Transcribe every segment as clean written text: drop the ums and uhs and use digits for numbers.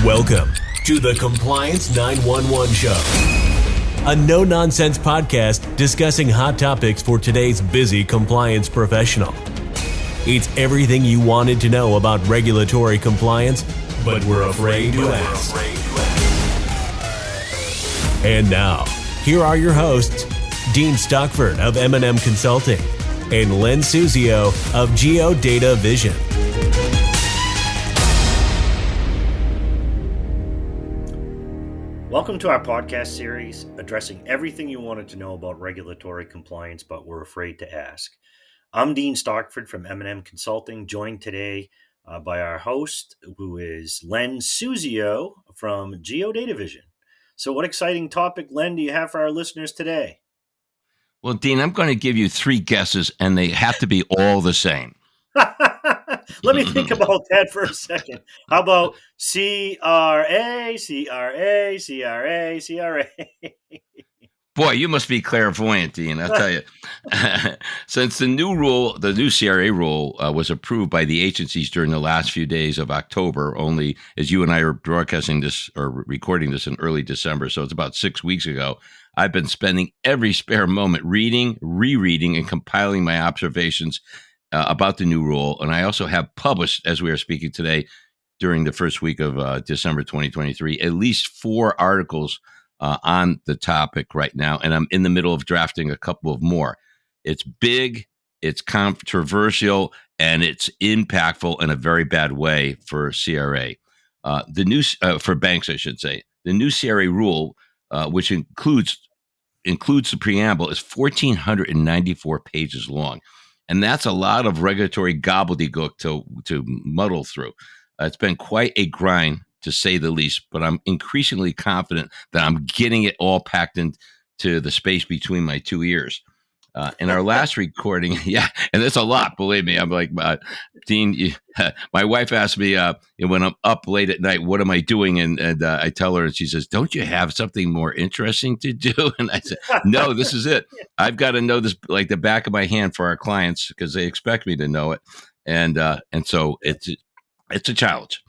Welcome to the Compliance 911 Show, a no-nonsense podcast discussing hot topics for today's busy compliance professional. It's everything you wanted to know about regulatory compliance, but we're afraid to ask. And now, here are your hosts, Dean Stockford of M&M Consulting and Len Suzio of Geodata Vision. Welcome to our podcast series addressing everything you wanted to know about regulatory compliance, but were afraid to ask. I'm Dean Stockford from M&M Consulting, joined today by our host, who is Len Suzio from Geodata Vision. So what exciting topic, Len, do you have for our listeners today? Well, Dean, I'm going to give you three guesses, and they have to be all the same. Let me think about that for a second. How about CRA, CRA, CRA, CRA? Boy, you must be clairvoyant, Dean, I'll tell you. Since the new CRA rule was approved by the agencies during the last few days of October, only as you and I are broadcasting this or recording this in early December, so it's about 6 weeks ago, I've been spending every spare moment reading, rereading, and compiling my observations about the new rule. And I also have published, as we are speaking today, during the first week of December 2023, at least 4 articles on the topic right now. And I'm in the middle of drafting a couple of more. It's big, it's controversial, and it's impactful in a very bad way for CRA. For banks, I should say. The new CRA rule, which includes the preamble, is 1,494 pages long. And that's a lot of regulatory gobbledygook to muddle through. It's been quite a grind, to say the least, but I'm increasingly confident that I'm getting it all packed into the space between my 2 ears. In our last recording, yeah, and it's a lot, believe me. I'm like, Dean, my wife asked me when I'm up late at night, what am I doing? And I tell her, and she says, don't you have something more interesting to do? And I said, no, this is it. I've got to know this like the back of my hand for our clients because they expect me to know it. And so it's a challenge.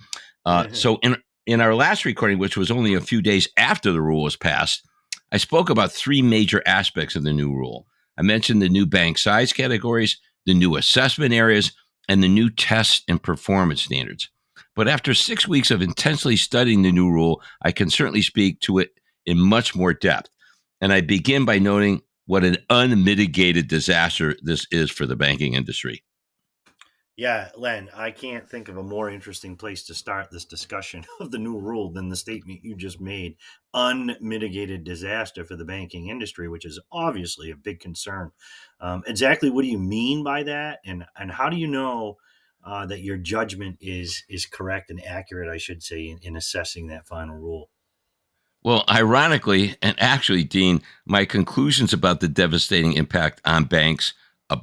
So in our last recording, which was only a few days after the rule was passed, I spoke about 3 major aspects of the new rule. I mentioned the new bank size categories, the new assessment areas, and the new tests and performance standards. But after 6 weeks of intensely studying the new rule, I can certainly speak to it in much more depth. And I begin by noting what an unmitigated disaster this is for the banking industry. Yeah, Len, I can't think of a more interesting place to start this discussion of the new rule than the statement you just made. Unmitigated disaster for the banking industry, which is obviously a big concern. Exactly what do you mean by that? And how do you know that your judgment is correct and accurate, I should say, in assessing that final rule? Well, ironically, and actually, Dean, my conclusions about the devastating impact on banks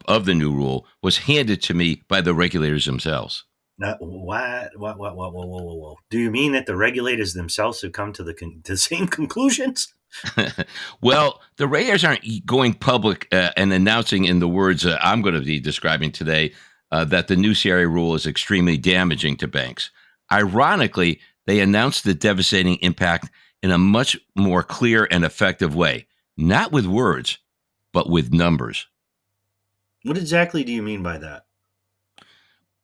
of the new rule was handed to me by the regulators themselves. What? Whoa. Do you mean that the regulators themselves have come to the same conclusions? Well, the regulators aren't going public and announcing in the words I'm going to be describing today that the new CRA rule is extremely damaging to banks. Ironically, they announced the devastating impact in a much more clear and effective way, not with words, but with numbers. What exactly do you mean by that?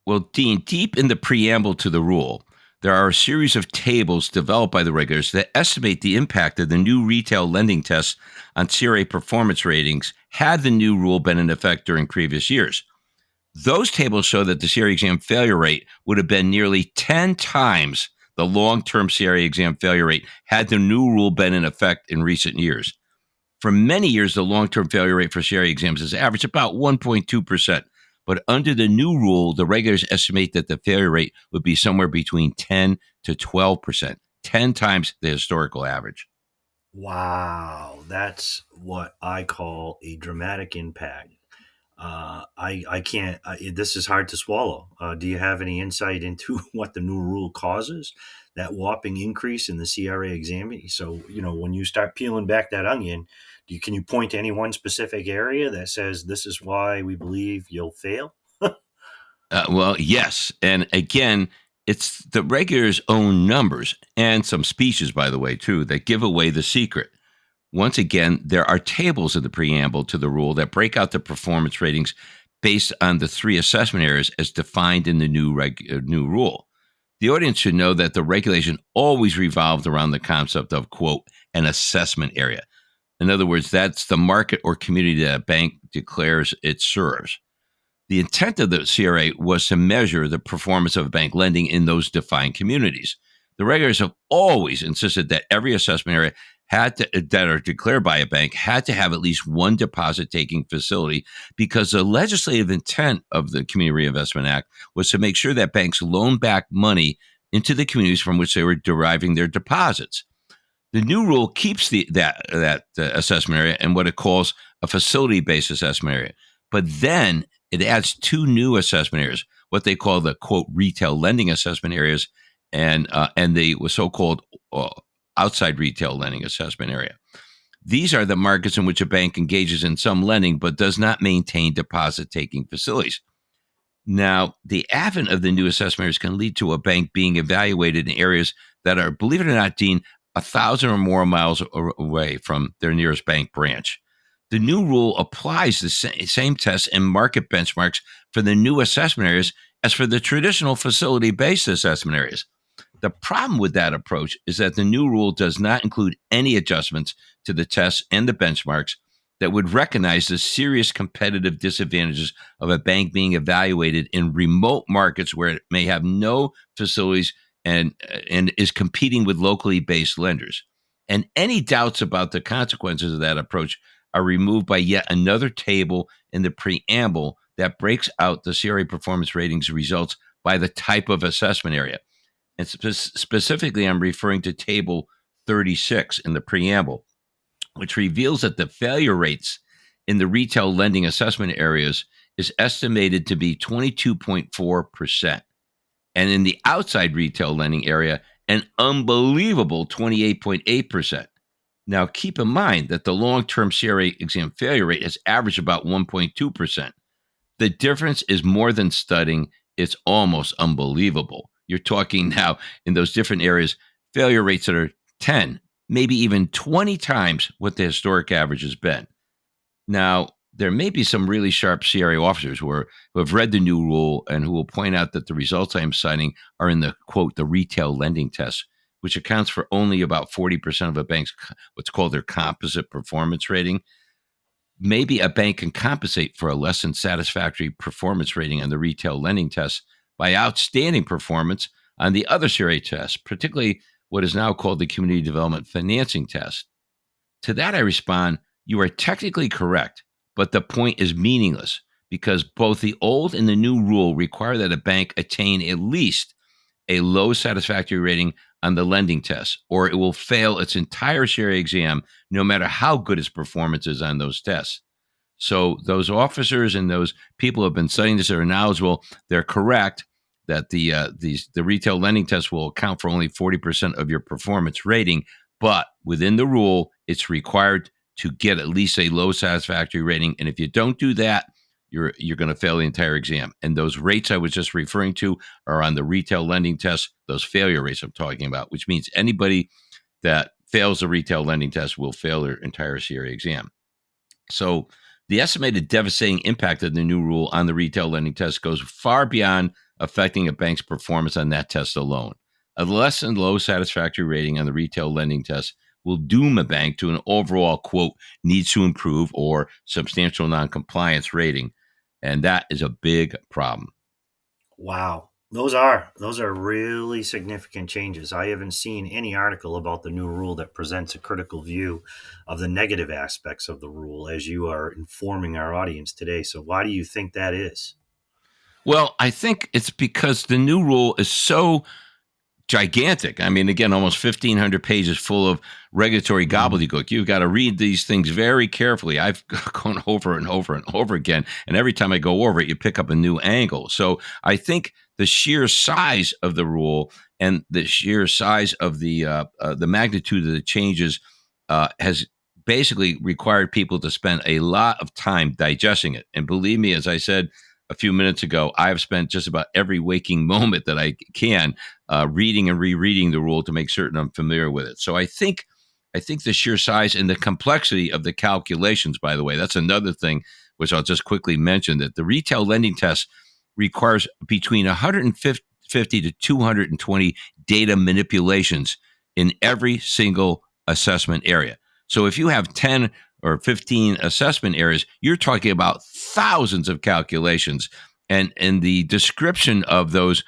Well, Dean, deep in the preamble to the rule, there are a series of tables developed by the regulators that estimate the impact of the new retail lending tests on CRA performance ratings had the new rule been in effect during previous years. Those tables show that the CRA exam failure rate would have been nearly 10 times the long-term CRA exam failure rate had the new rule been in effect in recent years. For many years, the long-term failure rate for CRA exams has averaged about 1.2%. But under the new rule, the regulators estimate that the failure rate would be somewhere between 10 to 12%, 10 times the historical average. Wow, that's what I call a dramatic impact. I can't, this is hard to swallow. Do you have any insight into what the new rule causes? That whopping increase in the CRA exam? So, when you start peeling back that onion, can you point to any one specific area that says this is why we believe you'll fail? Well, yes. And again, It's the regulators' own numbers and some speeches, by the way, too, that give away the secret. Once again, there are tables in the preamble to the rule that break out the performance ratings based on the three assessment areas as defined in the new rule. The audience should know that the regulation always revolved around the concept of, quote, an assessment area. In other words, that's the market or community that a bank declares it serves. The intent of the CRA was to measure the performance of bank lending in those defined communities. The regulators have always insisted that every assessment area that are declared by a bank had to have at least one deposit-taking facility because the legislative intent of the Community Reinvestment Act was to make sure that banks loan back money into the communities from which they were deriving their deposits. The new rule keeps that assessment area and what it calls a facility-based assessment area, but then it adds two new assessment areas, what they call the quote retail lending assessment areas, and the so-called outside retail lending assessment area. These are the markets in which a bank engages in some lending but does not maintain deposit-taking facilities. Now, the advent of the new assessment areas can lead to a bank being evaluated in areas that are, believe it or not, Dean, 1,000 or more miles away from their nearest bank branch. The new rule applies the same tests and market benchmarks for the new assessment areas as for the traditional facility-based assessment areas. The problem with that approach is that the new rule does not include any adjustments to the tests and the benchmarks that would recognize the serious competitive disadvantages of a bank being evaluated in remote markets where it may have no facilities and is competing with locally based lenders. And any doubts about the consequences of that approach are removed by yet another table in the preamble that breaks out the CRA performance ratings results by the type of assessment area. And specifically, I'm referring to table 36 in the preamble, which reveals that the failure rates in the retail lending assessment areas is estimated to be 22.4%. And in the outside retail lending area, an unbelievable 28.8%. Now, keep in mind that the long-term CRA exam failure rate has averaged about 1.2%. The difference is more than stunning. It's almost unbelievable. You're talking now in those different areas, failure rates that are 10, maybe even 20 times what the historic average has been. Now, there may be some really sharp CRA officers who have read the new rule and who will point out that the results I am citing are in the, quote, the retail lending test, which accounts for only about 40% of a bank's what's called their composite performance rating. Maybe a bank can compensate for a less than satisfactory performance rating on the retail lending test by outstanding performance on the other CRA tests, particularly what is now called the Community Development Financing Test. To that, I respond, you are technically correct, but the point is meaningless because both the old and the new rule require that a bank attain at least a low satisfactory rating on the lending test, or it will fail its entire CRA exam no matter how good its performance is on those tests. So those officers and those people who have been studying this are knowledgeable. They're correct that the retail lending test will account for only 40% of your performance rating, but within the rule, it's required to get at least a low satisfactory rating. And if you don't do that, you're going to fail the entire exam. And those rates I was just referring to are on the retail lending test, those failure rates I'm talking about, which means anybody that fails the retail lending test will fail their entire CRA exam. So the estimated devastating impact of the new rule on the retail lending test goes far beyond affecting a bank's performance on that test alone. A less than low satisfactory rating on the retail lending test will doom a bank to an overall, quote, needs to improve or substantial noncompliance rating. And that is a big problem. Wow. Those are really significant changes. I haven't seen any article about the new rule that presents a critical view of the negative aspects of the rule as you are informing our audience today. So why do you think that is? Well, I think it's because the new rule is so gigantic. I mean, again, almost 1,500 pages full of regulatory gobbledygook. You've got to read these things very carefully. I've gone over and over and over again, and every time I go over it, you pick up a new angle. So I think the sheer size of the rule and the sheer size of the magnitude of the changes has basically required people to spend a lot of time digesting it. And believe me, as I said a few minutes ago, I have spent just about every waking moment that I can reading and rereading the rule to make certain I'm familiar with it. So I think the sheer size and the complexity of the calculations, by the way, that's another thing which I'll just quickly mention, that the retail lending test requires between 150 to 220 data manipulations in every single assessment area. So if you have 10 or 15 assessment areas, you're talking about thousands of calculations. And the description of those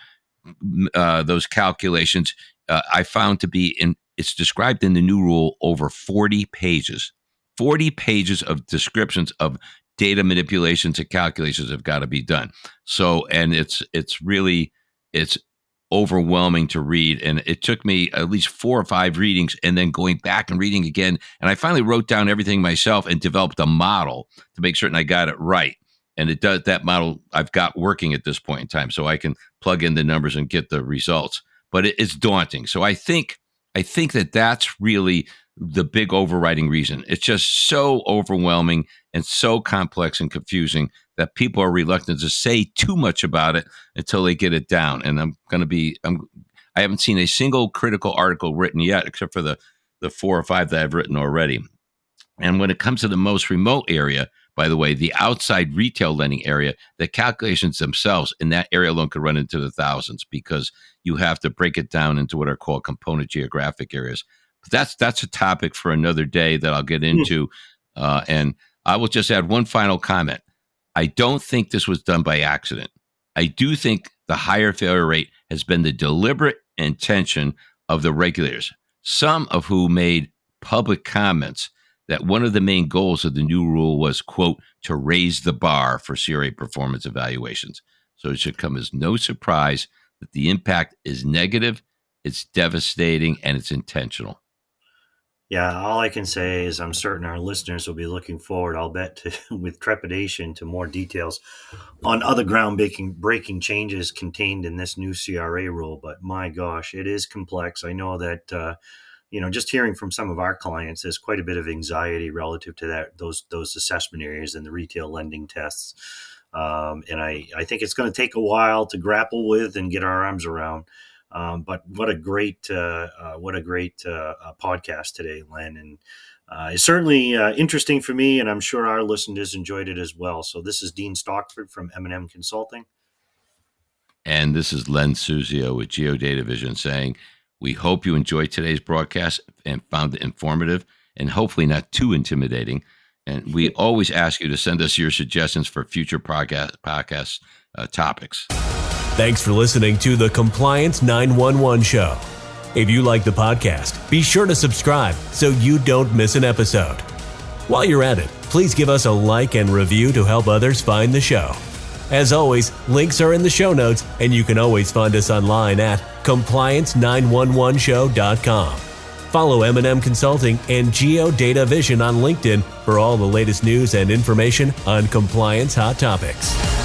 calculations, I found to be it's described in the new rule over 40 pages. 40 pages of descriptions of data manipulations and calculations have got to be done. So, and it's overwhelming to read. And it took me at least 4 or 5 readings and then going back and reading again. And I finally wrote down everything myself and developed a model to make certain I got it right. And it does, that model I've got working at this point in time, so I can plug in the numbers and get the results. But it's daunting. So I think that that's really the big overriding reason. It's just so overwhelming and so complex and confusing that people are reluctant to say too much about it until they get it down. And I haven't seen a single critical article written yet, except for the 4 or 5 that I've written already. And when it comes to the most remote area, by the way, the outside retail lending area, the calculations themselves in that area alone could run into the thousands, because you have to break it down into what are called component geographic areas. But that's a topic for another day that I'll get into. And I will just add one final comment. I don't think this was done by accident. I do think the higher failure rate has been the deliberate intention of the regulators, some of whom made public comments that one of the main goals of the new rule was, quote, to raise the bar for CRA performance evaluations. So it should come as no surprise that the impact is negative, it's devastating, and it's intentional. Yeah, all I can say is I'm certain our listeners will be looking forward, I'll bet, with trepidation to more details on other ground-breaking changes contained in this new CRA rule. But my gosh, it is complex. I know that just hearing from some of our clients, there's quite a bit of anxiety relative to those assessment areas and the retail lending tests. And I think it's going to take a while to grapple with and get our arms around. But what a great podcast today, Len. And it's certainly interesting for me, and I'm sure our listeners enjoyed it as well. So this is Dean Stockford from M&M Consulting. And this is Len Suzio with Geodata Vision saying, we hope you enjoyed today's broadcast and found it informative and hopefully not too intimidating. And we always ask you to send us your suggestions for future podcast topics. Thanks for listening to the Compliance 911 Show. If you like the podcast, be sure to subscribe so you don't miss an episode. While you're at it, please give us a like and review to help others find the show. As always, links are in the show notes, and you can always find us online at compliance911show.com. Follow M&M Consulting and Geodata Vision on LinkedIn for all the latest news and information on compliance hot topics.